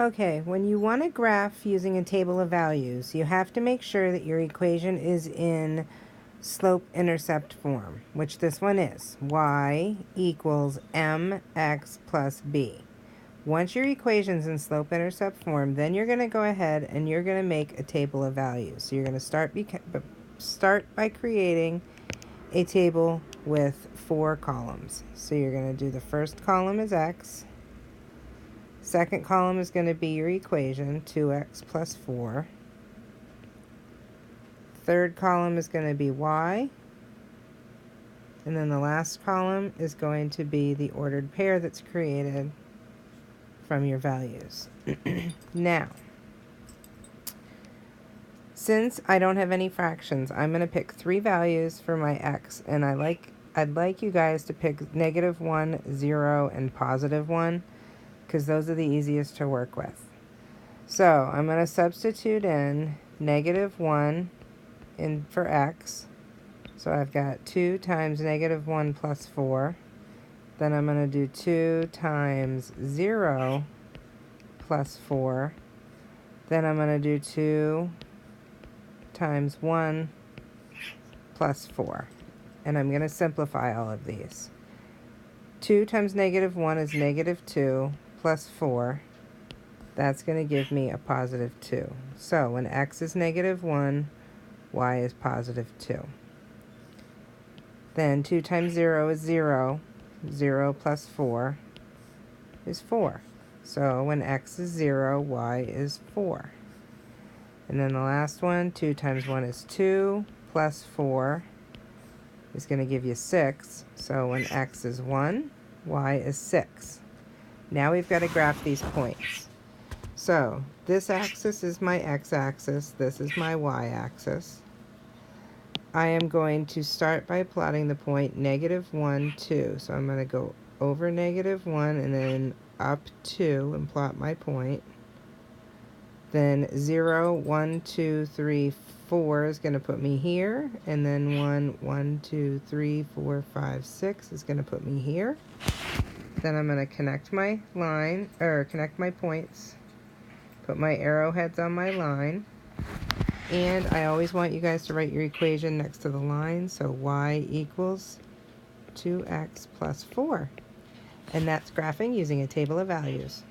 Okay, when you want to graph using a table of values, you have to make sure that your equation is in slope-intercept form, which this one is. Y equals mx plus b. Once your equation's in slope-intercept form, then you're going to go ahead and you're going to make a table of values. So you're going to start by creating a table with 4 columns. So you're going to do the first column is x. Second column is going to be your equation, 2x plus 4. Third column is going to be y. And then the last column is going to be the ordered pair that's created from your values. Now, since I don't have any fractions, I'm going to pick 3 values for my x, and I'd like you guys to pick -1, 0, and +1, because those are the easiest to work with. So I'm going to substitute in -1 in for x. So I've got 2 times -1 plus 4. Then I'm going to do 2 times 0 plus 4. Then I'm going to do 2 times 1 plus 4. And I'm going to simplify all of these. 2 times -1 is -2 plus 4. That's going to give me a +2. So when x is -1, y is +2. Then 2 times 0 is 0. 0 plus 4 is 4. So when x is 0, y is 4. And then the last one, 2 times 1 is 2, plus 4 is going to give you 6. So when x is 1, y is 6. Now we've got to graph these points. So this axis is my x-axis, this is my y-axis. I am going to start by plotting the point -1, 2. So I'm going to go over -1 and then up 2 and plot my point. Then 0, 1, 2, 3, 4 is going to put me here. And then 1, 1, 2, 3, 4, 5, 6 is going to put me here. Then I'm going to connect my line, or connect my points. Put my arrowheads on my line. And I always want you guys to write your equation next to the line. So y equals 2x plus 4. And that's graphing using a table of values.